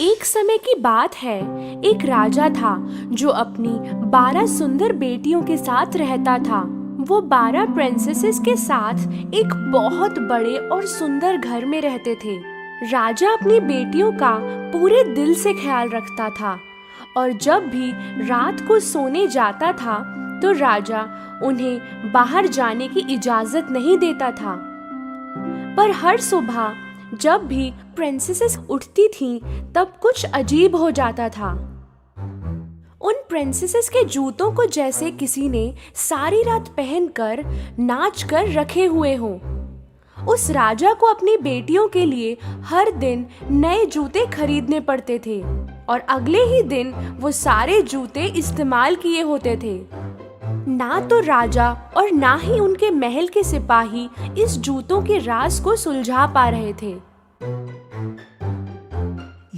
एक समय की बात है। एक राजा था जो अपनी 12 सुंदर बेटियों के साथ रहता था। वो 12 प्रिंसेसेस के साथ एक बहुत बड़े और सुंदर घर में रहते थे। राजा अपनी बेटियों का पूरे दिल से ख्याल रखता था और जब भी रात को सोने जाता था तो राजा उन्हें बाहर जाने की इजाजत नहीं देता था। पर हर सुबह जब भी प्रिंसेसेस उठती थीं, तब कुछ अजीब हो जाता था। उन प्रिंसेसेस के जूतों को जैसे किसी ने सारी रात पहनकर नाच कर रखे हुए हों। उस राजा को अपनी बेटियों के लिए हर दिन नए जूते खरीदने पड़ते थे और अगले ही दिन वो सारे जूते इस्तेमाल किए होते थे। ना तो राजा और ना ही उनके महल के सिपाही इस जूतों के राज को सुलझा पा रहे थे।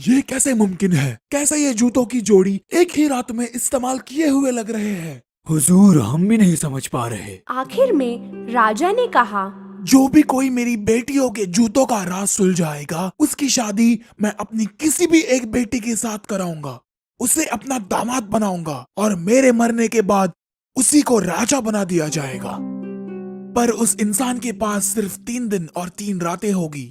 ये कैसे मुमकिन है? कैसे ये जूतों की जोड़ी एक ही रात में इस्तेमाल किए हुए लग रहे हैं? हुजूर, हम भी नहीं समझ पा रहे। आखिर में राजा ने कहा, जो भी कोई मेरी बेटियों के जूतों का राज सुलझाएगा, उसकी शादी मैं अपनी किसी भी एक बेटी के साथ कराऊंगा, उसे अपना दामाद बनाऊंगा और मेरे मरने के बाद उसी को राजा बना दिया जाएगा। पर उस इंसान के पास सिर्फ 3 दिन और 3 रातें होगी,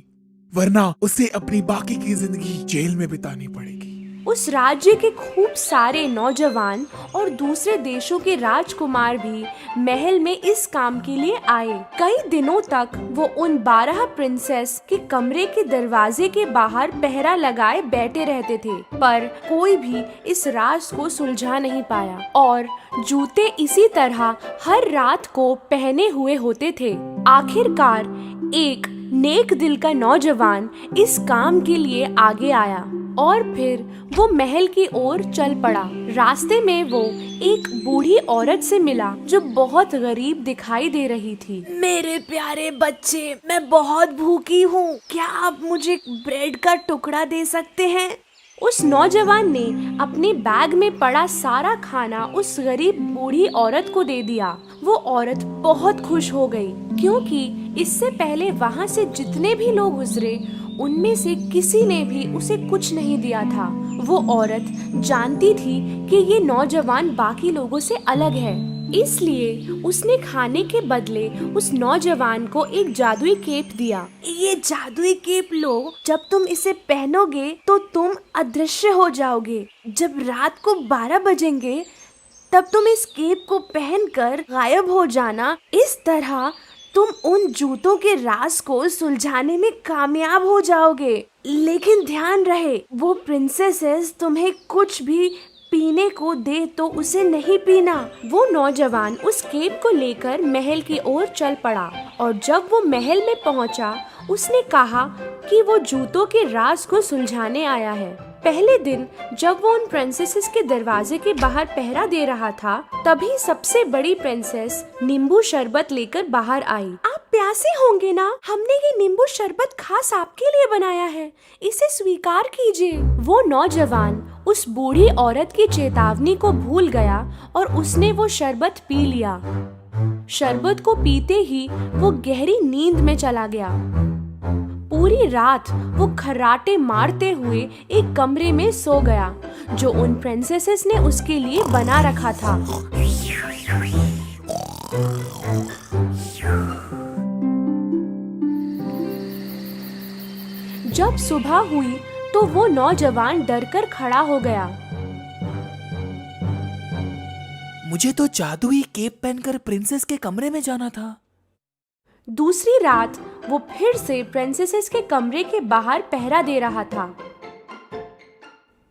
वरना उसे अपनी बाकी की जिंदगी जेल में बितानी पड़ेगी। उस राज्य के खूब सारे नौजवान और दूसरे देशों के राजकुमार भी महल में इस काम के लिए आए। कई दिनों तक वो उन 12 प्रिंसेस के कमरे के दरवाजे के बाहर पहरा लगाए बैठे रहते थे, पर कोई भी इस राज को सुलझा नहीं पाया और जूते इसी तरह हर रात को पहने हुए होते थे। आखिरकार एक नेक दिल का नौजवान इस काम के लिए आगे आया और फिर वो महल की ओर चल पड़ा। रास्ते में वो एक बूढ़ी औरत से मिला जो बहुत गरीब दिखाई दे रही थी। मेरे प्यारे बच्चे, मैं बहुत भूखी हूँ, क्या आप मुझे ब्रेड का टुकड़ा दे सकते हैं? उस नौजवान ने अपने बैग में पड़ा सारा खाना उस गरीब बूढ़ी औरत को दे दिया। वो औरत बहुत खुश हो गई क्योंकि इससे पहले वहाँ से जितने भी लोग गुजरे उनमें से किसी ने भी उसे कुछ नहीं दिया था। वो औरत जानती थी कि ये नौजवान बाकी लोगों से अलग है, इसलिए उसने खाने के बदले उस नौजवान को एक जादुई केप दिया। ये जादुई केप लो, जब तुम इसे पहनोगे तो तुम अदृश्य हो जाओगे। जब रात को 12 बजेंगे तब तुम इस केप को पहनकर गायब हो जाना। इस तरह तुम उन जूतों के राज को सुलझाने में कामयाब हो जाओगे। लेकिन ध्यान रहे, वो प्रिंसेसेस तुम्हें कुछ भी पीने को दे तो उसे नहीं पीना। वो नौजवान उस केप को लेकर महल की ओर चल पड़ा और जब वो महल में पहुंचा, उसने कहा कि वो जूतों के राज को सुलझाने आया है। पहले दिन जब वो उन प्रिंसेसेस के दरवाजे के बाहर पहरा दे रहा था, तभी सबसे बड़ी प्रिंसेस नींबू शरबत लेकर बाहर आई। आप प्यासे होंगे ना? हमने ये नींबू शरबत खास आपके लिए बनाया है, इसे स्वीकार कीजिए। वो नौजवान उस बूढ़ी औरत की चेतावनी को भूल गया और उसने वो शरबत पी लिया। शरबत को पीते ही वो गहरी नींद में चला गया। पूरी रात वो खर्राटे मारते हुए एक कमरे में सो गया जो उन प्रिंसेसेस ने उसके लिए बना रखा था। जब सुबह हुई तो वो नौजवान डरकर खड़ा हो गया। मुझे तो जादुई केप पहनकर प्रिंसेस के कमरे में जाना था। दूसरी रात वो फिर से प्रिंसेसेस के कमरे के बाहर पहरा दे रहा था।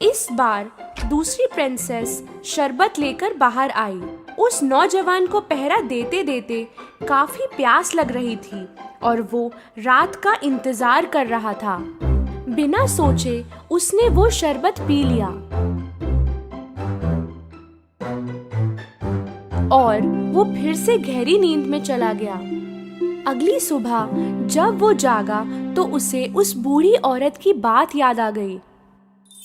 इस बार दूसरी प्रिंसेस शरबत लेकर बाहर आई। उस नौजवान को पहरा देते देते काफी प्यास लग रही थी और वो रात का इंतजार कर रहा था। बिना सोचे उसने वो शरबत पी लिया और वो फिर से गहरी नींद में चला गया। अगली सुबह जब वो जागा तो उसे उस बूढ़ी औरत की बात याद आ गई।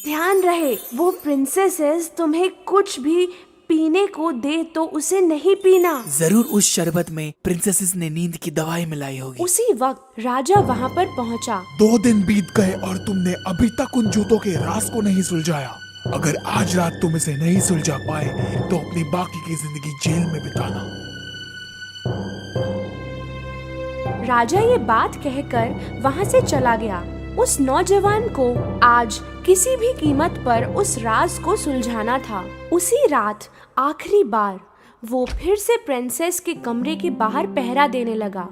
ध्यान रहे, वो प्रिंसेसेस तुम्हें कुछ भी पीने को दे तो उसे नहीं पीना। जरूर उस शरबत में प्रिंसेसेस ने नींद की दवाई मिलाई होगी। उसी वक्त राजा वहाँ पर पहुँचा। 2 दिन बीत गए और तुमने अभी तक उन जूतों के राज को नहीं सुलझाया। अगर आज रात तुम इसे नहीं सुलझा पाए तो अपनी बाकी की जिंदगी जेल में बिताना। राजा ये बात कहकर वहाँ से चला गया। उस नौजवान को आज किसी भी कीमत पर उस राज को सुलझाना था। उसी रात आखिरी बार वो फिर से प्रिंसेस के कमरे के बाहर पहरा देने लगा।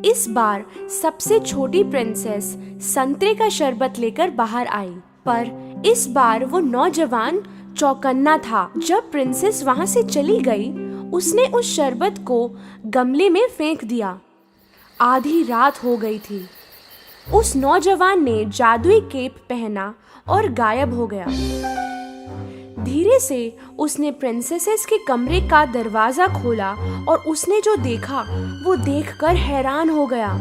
इस बार सबसे छोटी प्रिंसेस संतरे का शरबत लेकर बाहर आई, पर इस बार वो नौजवान चौकन्ना था। जब प्रिंसेस वहाँ से चली गई, उसने उस शरबत को गमले में फेंक दिया। आधी रात हो गई थी। उस नौजवान ने जादुई केप पहना और गायब हो गया। धीरे से उसने प्रिंसेसेस के कमरे का दरवाजा खोला और उसने जो देखा वो देखकर हैरान हो गया।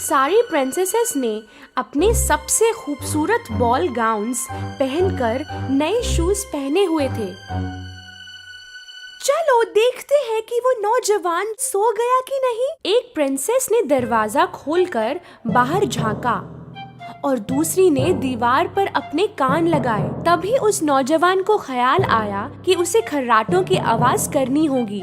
सारी प्रिंसेसेस ने अपने सबसे खूबसूरत बॉल गाउन्स पहनकर नए शूज पहने हुए थे। चलो देखते हैं कि वो नौजवान सो गया कि नहीं। एक प्रिंसेस ने दरवाजा खोलकर बाहर झांका और दूसरी ने दीवार पर अपने कान लगाए। तभी उस नौजवान को ख्याल आया कि उसे खर्राटों की आवाज करनी होगी।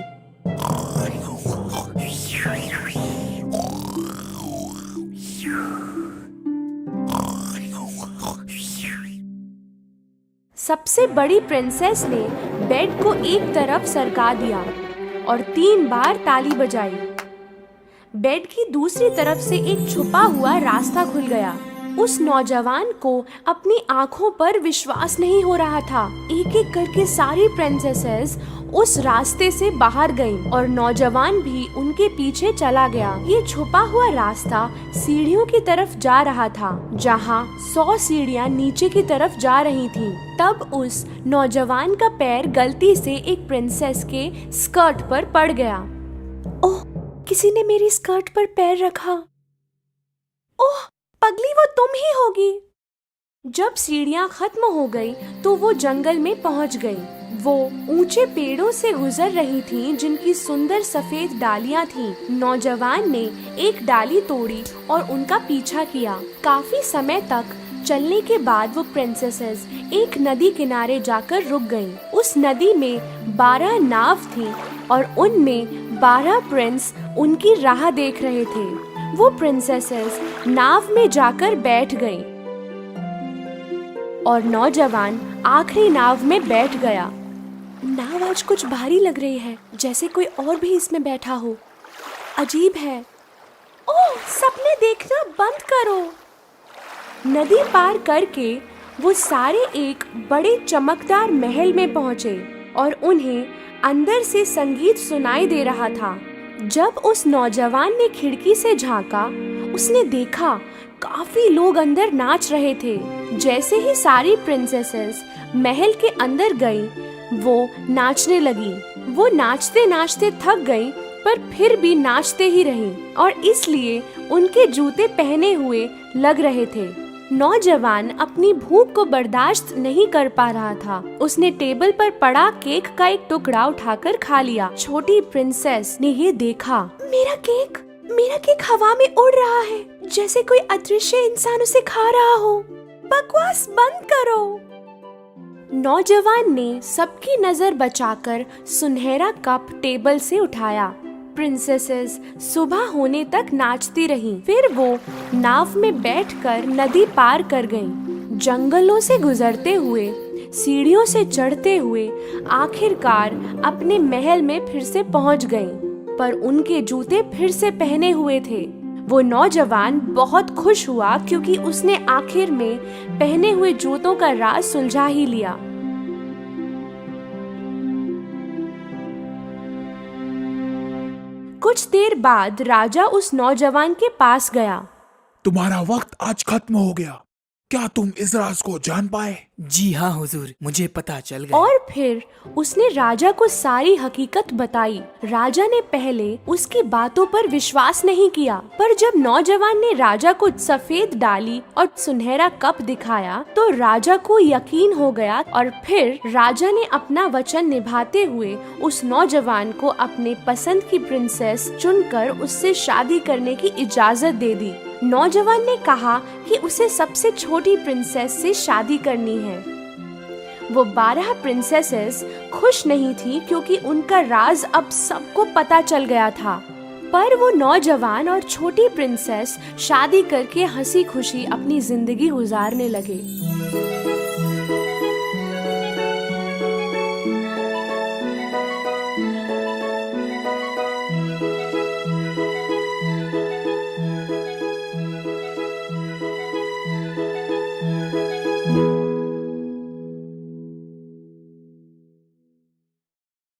सबसे बड़ी प्रिंसेस ने बेड को एक तरफ सरका दिया और 3 बार ताली बजाई। बेड की दूसरी तरफ से एक छुपा हुआ रास्ता खुल गया। उस नौजवान को अपनी आंखों पर विश्वास नहीं हो रहा था। एक एक करके सारी प्रिंसेसेस उस रास्ते से बाहर गईं और नौजवान भी उनके पीछे चला गया। ये छुपा हुआ रास्ता सीढ़ियों की तरफ जा रहा था, जहाँ 100 सीढ़ियाँ नीचे की तरफ जा रही थीं। तब उस नौजवान का पैर गलती से एक प्रिंसेस के स्कर्ट पर पड़ गया। ओह, किसी ने मेरी स्कर्ट पर पैर रखा। ओह पगली, वो तुम ही होगी। जब सीढ़ियाँ खत्म हो गई तो वो जंगल में पहुंच गई। वो ऊंचे पेड़ों से गुजर रही थीं, जिनकी सुंदर सफेद डालियां थीं। नौजवान ने एक डाली तोड़ी और उनका पीछा किया। काफी समय तक चलने के बाद वो प्रिंसेसेस एक नदी किनारे जाकर रुक गईं। उस नदी में 12 नाव थीं और उनमें 12 प्रिंस उनकी राह देख रहे थे। वो प्रिंसेसेस नाव में जाकर बैठ गईं और नौजवान आखिरी नाव में बैठ गया। नाव आज कुछ भारी लग रही है, जैसे कोई और भी इसमें बैठा हो। अजीब है। ओह, सपने देखना बंद करो। नदी पार करके वो सारे एक बड़े चमकदार महल में पहुंचे और उन्हें अंदर से संगीत सुनाई दे रहा था। जब उस नौजवान ने खिड़की से झांका, उसने देखा काफी लोग अंदर नाच रहे थे। जैसे ही सारी प्रिंसेसेस महल के अंदर गईं, वो नाचने लगी। वो नाचते नाचते थक गईं, पर फिर भी नाचते ही रहीं और इसलिए उनके जूते पहने हुए लग रहे थे। नौजवान अपनी भूख को बर्दाश्त नहीं कर पा रहा था। उसने टेबल पर पड़ा केक का एक टुकड़ा उठाकर खा लिया। छोटी प्रिंसेस ने ये देखा। मेरा केक हवा में उड़ रहा है, जैसे कोई अदृश्य इंसान उसे खा रहा हो। बकवास बंद करो। नौजवान ने सबकी नजर बचाकर सुनहरा कप टेबल से उठाया। प्रिंसेसेस सुबह होने तक नाचती रहीं। फिर वो नाव में बैठकर नदी पार कर गईं। जंगलों से गुजरते हुए, सीढ़ियों से चढ़ते हुए आखिरकार अपने महल में फिर से पहुंच गईं, पर उनके जूते फिर से पहने हुए थे। वो नौजवान बहुत खुश हुआ क्योंकि उसने आखिर में पहने हुए जूतों का राज सुलझा ही लिया। कुछ देर बाद राजा उस नौजवान के पास गया। तुम्हारा वक्त आज खत्म हो गया। क्या तुम इस राज को जान पाए? जी हाँ हुजूर, मुझे पता चल गया। और फिर उसने राजा को सारी हकीकत बताई। राजा ने पहले उसकी बातों पर विश्वास नहीं किया, पर जब नौजवान ने राजा को सफेद डाली और सुनहरा कप दिखाया तो राजा को यकीन हो गया और फिर राजा ने अपना वचन निभाते हुए उस नौजवान को अपने पसंद की प्रिंसेस चुनकर उससे शादी करने की इजाजत दे दी। नौजवान ने कहा कि उसे सबसे छोटी प्रिंसेस से शादी करनी है। वो 12 प्रिंसेसेस खुश नहीं थी क्योंकि उनका राज अब सबको पता चल गया था, पर वो नौजवान और छोटी प्रिंसेस शादी करके हंसी खुशी अपनी जिंदगी गुजारने लगे।